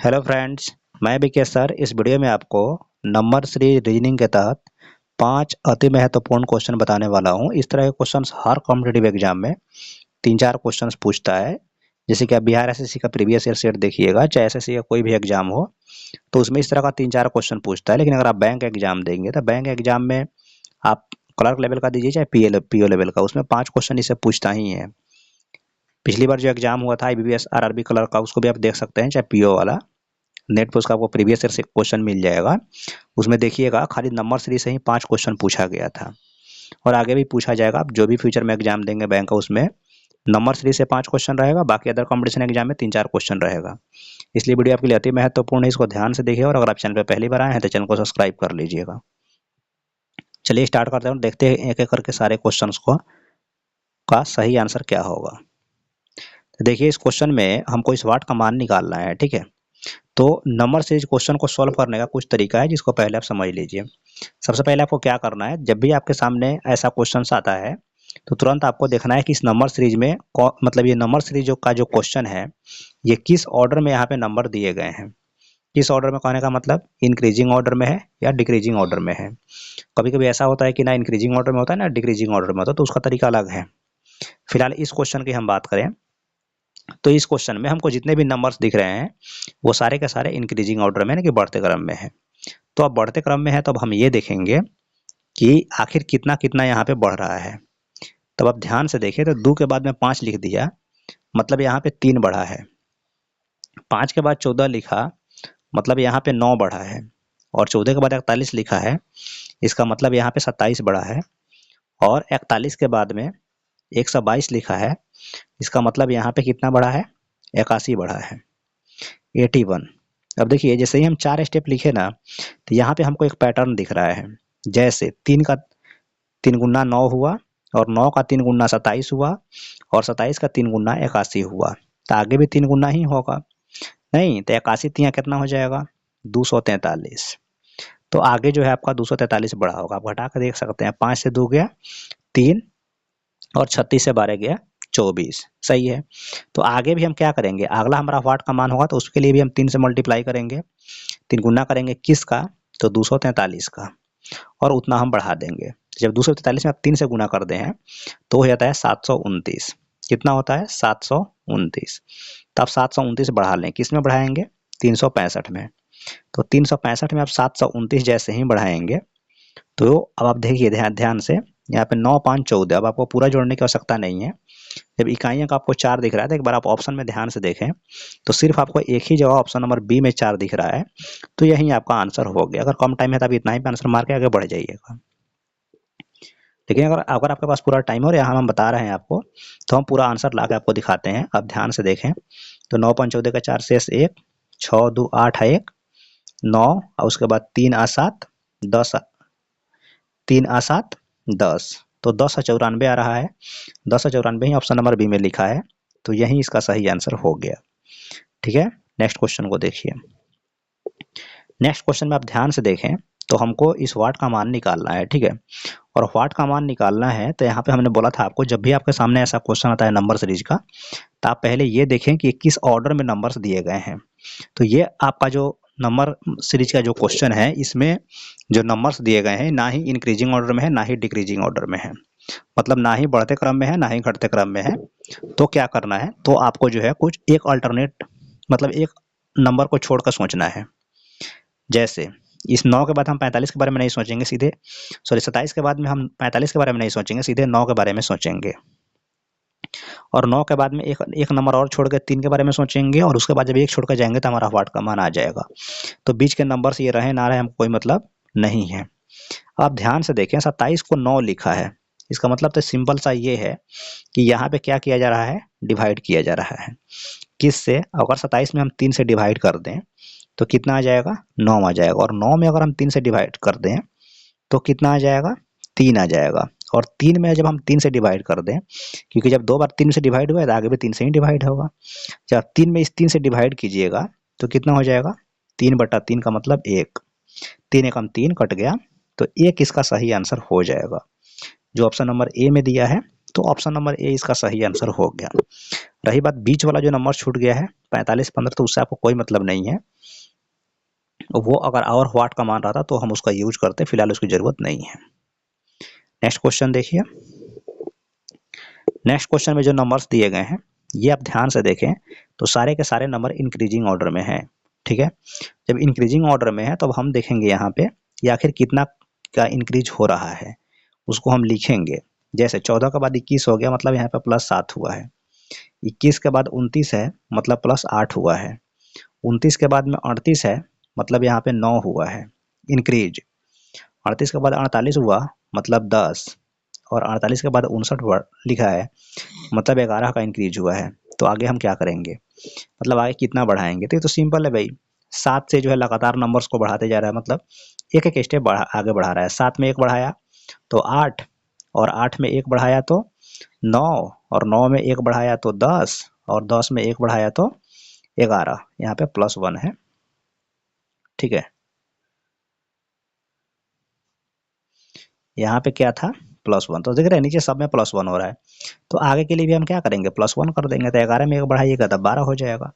Hello friends, मैं Vikesh sir इस video में आपको नंबर सीरीज रीजनिंग के तहत 5 अति महत्वपूर्ण क्वेश्चन बताने वाला हूं। इस तरह के क्वेश्चंस हर कॉम्पिटिटिव एग्जाम में 3-4 क्वेश्चंस पूछता है। जैसे कि आप बिहार एसएससी का प्रीवियस ईयर सेट देखिएगा, चाहे एसएससी का कोई भी एग्जाम हो, तो उसमें इस तरह का 3-4 क्वेश्चन पूछता है। लेकिन अगर आप बैंक एग्जाम देंगे तो बैंक एग्जाम में आप क्लर्क लेवल का दीजिए चाहे पीओ लेवल का, उसमें 5 क्वेश्चन इसे पूछता ही है। पिछली बार जो एग्जाम हुआ था आईबीपीएस आरआरबी क्लर्क का, उसको भी आप देख सकते हैं, चाहे पीओ वाला। नेट पे उसका आपको प्रीवियस ईयर से क्वेश्चन मिल जाएगा। उसमें देखिएगा खाली नंबर सीरीज से ही 5 क्वेश्चन पूछा गया था और आगे भी पूछा जाएगा। आप जो भी फ्यूचर में एग्जाम देंगे बैंक का, उसमें नंबर सीरीज से 5 क्वेश्चन रहेगा, बाकी अदर कॉम्पिटिशन एग्जाम में 3-4 क्वेश्चन रहेगा। इसलिए वीडियो आपके लिए अति महत्वपूर्ण है, इसको ध्यान से देखिए। और अगर आप चैनल पर पहली बार आए हैं तो चैनल को सब्सक्राइब कर लीजिएगा। चलिए स्टार्ट करते हैं और देखते हैं एक एक करके सारे क्वेश्चन को का सही आंसर क्या होगा। तो देखिए इस क्वेश्चन में हमको इस वाट का मान निकालना है, ठीक है। तो नंबर सीरीज क्वेश्चन को सॉल्व करने का कुछ तरीका है, जिसको पहले आप समझ लीजिए। सबसे पहले आपको क्या करना है, जब भी आपके सामने ऐसा क्वेश्चन आता है तो तुरंत आपको देखना है कि इस नंबर सीरीज में मतलब ये नंबर सीरीज जो क्वेश्चन है, ये किस ऑर्डर में यहाँ पे नंबर दिए गए हैं। किस ऑर्डर में कहने का मतलब इंक्रीजिंग ऑर्डर में है या डिक्रीजिंग ऑर्डर में है। कभी कभी ऐसा होता है कि ना इंक्रीजिंग ऑर्डर में होता है ना डिक्रीजिंग ऑर्डर में होता है, तो उसका तरीका अलग है। फिलहाल इस क्वेश्चन की हम बात करें तो इस क्वेश्चन में हमको जितने भी नंबर्स दिख रहे हैं वो सारे के सारे इंक्रीजिंग ऑर्डर में, यानी कि बढ़ते क्रम में है। तो अब बढ़ते क्रम में है तो अब हम ये देखेंगे कि आखिर कितना कितना यहाँ पे बढ़ रहा है। तब आप ध्यान से देखें तो 2 के बाद में 5 लिख दिया, मतलब यहाँ पे 3 बढ़ा है। 5 के बाद 14 लिखा, मतलब यहाँ पे 9 बढ़ा है। और 14 के बाद 41 लिखा है, इसका मतलब यहाँ पे 27 बढ़ा है। और 41 के बाद में 122 लिखा है, इसका मतलब यहाँ पे कितना बढ़ा है, 81 बढ़ा है, 81। अब देखिए जैसे ही हम 4 स्टेप लिखे ना, तो यहाँ पे हमको एक पैटर्न दिख रहा है। जैसे 3 का 3 गुना 9 हुआ, और 9 का 3 गुना 27 हुआ, और 27 का 3 गुना 81 हुआ। तो आगे भी 3 गुना ही होगा, नहीं तो 81 तिया कितना हो जाएगा, 243। तो आगे जो है आपका 243 बढ़ा होगा। आप घटा कर देख सकते हैं, 5 से 2 गया 3, और 36 से 12 गया 24। सही है। तो आगे भी हम क्या करेंगे, अगला हमारा वाट का मान होगा तो उसके लिए भी हम 3 से मल्टीप्लाई करेंगे। 3 गुना करेंगे किसका, तो 243 का, और उतना हम बढ़ा देंगे। जब 243 में आप 3 से गुना कर दे हैं तो हो जाता है 729। कितना होता है, 729। तो आप 729 बढ़ा लें, किस में बढ़ाएंगे, 365 में। तो 365 में आप 729 जैसे ही बढ़ाएंगे तो अब आप देखिए ध्यान से, यहाँ पे 9 5 14। अब आपको पूरा जोड़ने की आवश्यकता नहीं है। जब इकाइयों का आपको 4 दिख रहा है तो एक बार आप ऑप्शन में ध्यान से देखें तो सिर्फ आपको एक ही जगह ऑप्शन नंबर बी में 4 दिख रहा है, तो यही आपका आंसर हो गया। अगर कम टाइम है तो आप इतना ही आंसर मार के आगे बढ़ जाइएगा। लेकिन अगर अगर आपके पास पूरा टाइम हो और यहाँ हम बता रहे हैं आपको, तो हम पूरा आंसर ला के आपको दिखाते हैं। आप ध्यान से देखें तो 9 5 14 का 4 शेष 1, 6 2 8 1 9, और उसके बाद 3 आ 7 10, 3 आ 7 10, तो 10 और 94 आ रहा है। 10 और 94 ही ऑप्शन नंबर बी में लिखा है, तो यही इसका सही आंसर हो गया। ठीक है, नेक्स्ट क्वेश्चन को देखिए। नेक्स्ट क्वेश्चन में आप ध्यान से देखें तो हमको इस वाट का मान निकालना है, ठीक है। और वाट का मान निकालना है तो यहाँ पे हमने बोला था आपको, जब भी आपके सामने ऐसा क्वेश्चन आता है नंबर सीरीज का, तो आप पहले ये देखें कि किस ऑर्डर में नंबर्स दिए गए हैं। तो ये आपका जो नंबर सीरीज का जो क्वेश्चन है, इसमें जो नंबर्स दिए गए हैं ना ही इंक्रीजिंग ऑर्डर में है ना ही डिक्रीजिंग ऑर्डर में है, मतलब ना ही बढ़ते क्रम में है ना ही घटते क्रम में है। तो क्या करना है, तो आपको जो है कुछ एक अल्टरनेट, मतलब एक नंबर को छोड़कर सोचना है। जैसे इस 9 के बाद हम 45 के बारे में नहीं सोचेंगे सीधे, सॉरी 27 के बाद में हम 45 के बारे में नहीं सोचेंगे, सीधे 9 के बारे में सोचेंगे। और 9 के बाद में एक नंबर और छोड़ के 3 के बारे में सोचेंगे, और उसके बाद जब एक छोड़ कर जाएंगे तो हमारा वाट का मान आ जाएगा। तो बीच के नंबर से ये रहे ना रहे हमको कोई मतलब नहीं है। आप ध्यान से देखें, 27 को 9 लिखा है, इसका मतलब तो सिंपल सा ये है कि यहाँ पे क्या किया जा रहा है, डिवाइड किया जा रहा है। किस से, अगर 27 में हम 3 से डिवाइड कर दें तो कितना आ जाएगा, 9 आ जाएगा। और 9 में अगर हम 3 से डिवाइड कर दें तो कितना आ जाएगा, 3 आ जाएगा। और 3 में जब हम 3 से डिवाइड कर दें, क्योंकि जब 2 बार 3 से डिवाइड हुआ है तो आगे भी 3 से ही डिवाइड होगा। जब 3 में इस 3 से डिवाइड कीजिएगा तो कितना हो जाएगा, 3/3 का मतलब 1। 3 एकम 3 कट गया, तो 1 इसका सही आंसर हो जाएगा। जो ऑप्शन नंबर ए में दिया है, तो ऑप्शन नंबर ए इसका सही आंसर हो गया। रही बात बीच वाला जो नंबर छूट गया है 45 15, तो उससे आपको कोई मतलब नहीं है। वो अगर और व्हाट का मान रहा था तो हम उसका यूज करते, फिलहाल उसकी ज़रूरत नहीं है। नेक्स्ट क्वेश्चन देखिए। नेक्स्ट क्वेश्चन में जो नंबर्स दिए गए हैं ये आप ध्यान से देखें तो सारे के सारे नंबर इंक्रीजिंग ऑर्डर में हैं। ठीक है, जब इंक्रीजिंग ऑर्डर में है तो हम देखेंगे यहाँ पे कि आखिर कितना का इंक्रीज हो रहा है, उसको हम लिखेंगे। जैसे 14 के बाद 21 हो गया, मतलब यहाँ पे +7 हुआ है। 21 के बाद 29 है, मतलब +8 हुआ है। 29 के बाद में 38 है, मतलब यहाँ पे 9 हुआ है इंक्रीज। 38 के बाद 48 हुआ, मतलब 10, और 48 के बाद 59 लिखा है, मतलब 11 का इंक्रीज हुआ है। तो आगे हम क्या करेंगे, मतलब आगे कितना बढ़ाएंगे, तो ये तो सिंपल है भाई। 7 से जो है लगातार नंबर्स को बढ़ाते जा रहा है, मतलब एक एक स्टेप आगे बढ़ा रहा है। 7 में 1 बढ़ाया तो 8, और 8 में 1 बढ़ाया तो 9, और 9 में 1 बढ़ाया तो 10, और 10 में 1 बढ़ाया तो 11। यहाँ पे +1 है। ठीक है, यहाँ पे क्या था, +1। तो देख रहे हैं नीचे सब में +1 हो रहा है। तो आगे के लिए भी हम क्या करेंगे, +1 कर देंगे। तो 11 में 1 बढ़ाइएगा तो 12 हो जाएगा।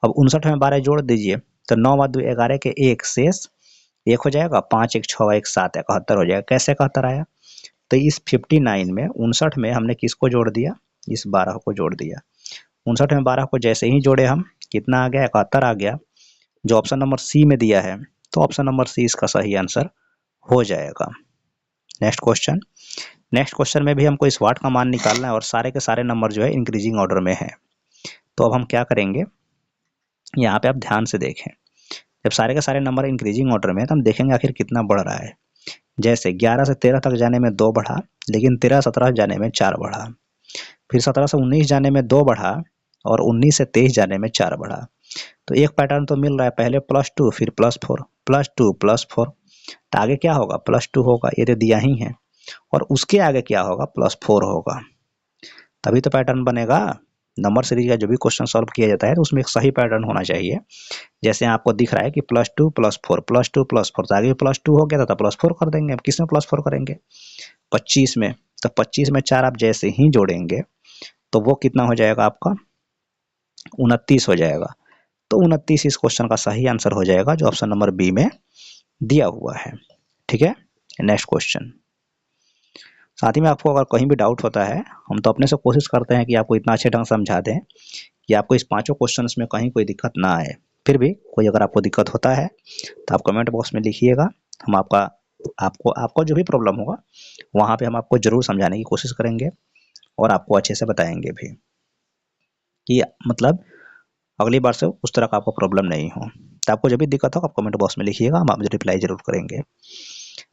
अब 59 में 12 जोड़ दीजिए तो 9 + 2 11 के 1 शेष 1 हो जाएगा, 5 1 6 1 7 71 हो जाएगा। कैसे 71 आया, तो इस 59 में 59 में हमने किसको जोड़ दिया, इस 12 को जोड़ दिया। 59 में 12 को जैसे ही जोड़े हम, कितना आ गया, 71 आ गया, जो ऑप्शन नंबर सी में दिया है। तो ऑप्शन नंबर सी इसका सही आंसर हो जाएगा। Next question. नेक्स्ट क्वेश्चन में भी हमको इस वाट का मान निकालना है और सारे के सारे नंबर जो है इंक्रीजिंग ऑर्डर में है। तो अब हम क्या करेंगे, यहाँ पे आप ध्यान से देखें। जब सारे के सारे नंबर इंक्रीजिंग ऑर्डर में है तो हम देखेंगे आखिर कितना बढ़ रहा है। जैसे 11 से 13 तक जाने में 2 बढ़ा, लेकिन 13 17 जाने में 4 बढ़ा। फिर 17 से 19 जाने में 2 बढ़ा, और 19 से 23 जाने में 4 बढ़ा। तो एक पैटर्न तो मिल रहा है, पहले +2 फिर +4, +2 +4। तो आगे क्या होगा, +2 होगा, ये तो दिया ही है। और उसके आगे क्या होगा, +4 होगा, तभी तो पैटर्न बनेगा। नंबर सीरीज का जो भी क्वेश्चन सॉल्व किया जाता है तो उसमें एक सही पैटर्न होना चाहिए। जैसे आपको दिख रहा है कि +2 +4 +2 +4, तो आगे +2 हो गया था तो +4 कर देंगे। अब किस में +4 करेंगे, 25 में। तो 25 में 4 आप जैसे ही जोड़ेंगे तो वो कितना हो जाएगा आपका, 29 हो जाएगा। तो 29 इस क्वेश्चन का सही आंसर हो जाएगा, जो ऑप्शन नंबर बी में दिया हुआ है। ठीक है, नेक्स्ट क्वेश्चन। साथ ही में आपको अगर कहीं भी डाउट होता है, हम तो अपने से कोशिश करते हैं कि आपको इतना अच्छे ढंग से समझा दें कि आपको इस पांचों क्वेश्चंस में कहीं कोई दिक्कत ना आए। फिर भी कोई अगर आपको दिक्कत होता है तो आप कमेंट बॉक्स में लिखिएगा, हम आपको जो भी प्रॉब्लम होगा वहाँ पे हम आपको ज़रूर समझाने की कोशिश करेंगे और आपको अच्छे से बताएंगे भी, कि मतलब अगली बार से उस तरह का आपको प्रॉब्लम नहीं हो। तो आपको जब भी दिक्कत हो आप कमेंट बॉक्स में लिखिएगा, हम आपको रिप्लाई ज़रूर करेंगे।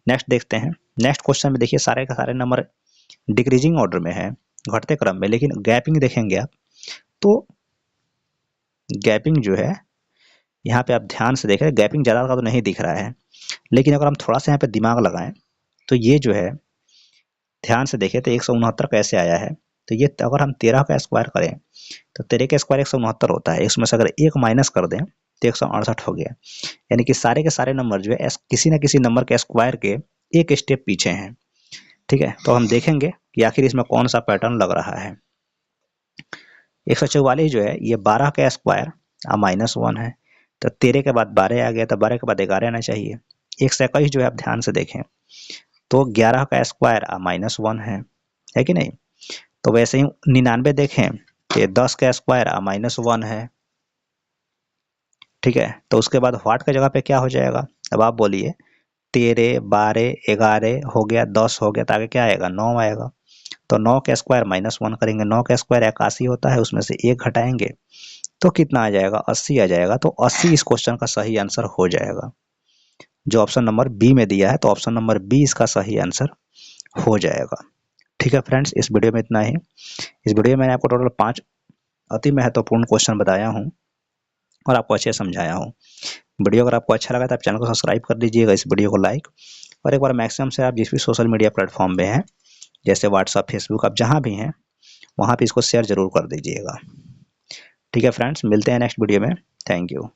नेक्स्ट देखते हैं। नेक्स्ट क्वेश्चन में देखिए सारे के सारे नंबर डिक्रीजिंग ऑर्डर में है, घटते क्रम में, लेकिन गैपिंग देखेंगे आप तो गैपिंग जो है यहाँ पे आप ध्यान से देखें, गैपिंग ज़्यादा का तो नहीं दिख रहा है, लेकिन अगर हम थोड़ा सा यहाँ पे दिमाग लगाएं तो ये जो है ध्यान से देखें तो 169 कैसे आया है। तो ये अगर हम 13 का स्क्वायर करें तो 13 का स्क्वायर 169 होता है, इसमें से अगर 1 माइनस कर दें तो 168 हो गया। यानी कि सारे के सारे नंबर जो है किसी न किसी नंबर के स्क्वायर के एक स्टेप पीछे हैं। ठीक है, तो हम देखेंगे कि आखिर इसमें कौन सा पैटर्न लग रहा है। 144 जो है ये 12 का स्क्वायर -1 है, तो 13 के बाद 12 आ गया, तो 12 के बाद 11 आना चाहिए। 121 जो है आप ध्यान से देखें तो 11 का स्क्वायर -1 है कि नहीं। तो वैसे ही 99 देखें कि 10 का स्क्वायर -1 है। ठीक है, तो उसके बाद व्हाट की जगह पे क्या हो जाएगा, अब आप बोलिए। 13 12 11 हो गया, 10 हो गया, तो आगे क्या आएगा, 9 आएगा। तो 9 का स्क्वायर -1 करेंगे, 9 का स्क्वायर 81 होता है, उसमें से 1 घटाएंगे तो कितना आ जाएगा, 80 आ जाएगा। तो 80 इस क्वेश्चन का सही आंसर हो जाएगा, जो ऑप्शन नंबर बी में दिया है। तो ऑप्शन नंबर बी इसका सही आंसर हो जाएगा। ठीक है फ्रेंड्स, इस वीडियो में इतना ही। इस वीडियो में मैंने आपको टोटल 5 अति महत्वपूर्ण क्वेश्चन बताया हूँ और आपको अच्छे समझाया हूँ। वीडियो अगर आपको अच्छा लगा तो आप चैनल को सब्सक्राइब कर दीजिएगा, इस वीडियो को लाइक, और एक बार मैक्सिमम से आप जिस भी सोशल मीडिया प्लेटफॉर्म में हैं, जैसे व्हाट्सअप फेसबुक, आप जहाँ भी हैं वहाँ पे इसको शेयर जरूर कर दीजिएगा। ठीक है फ्रेंड्स, मिलते हैं नेक्स्ट वीडियो में। Thank you.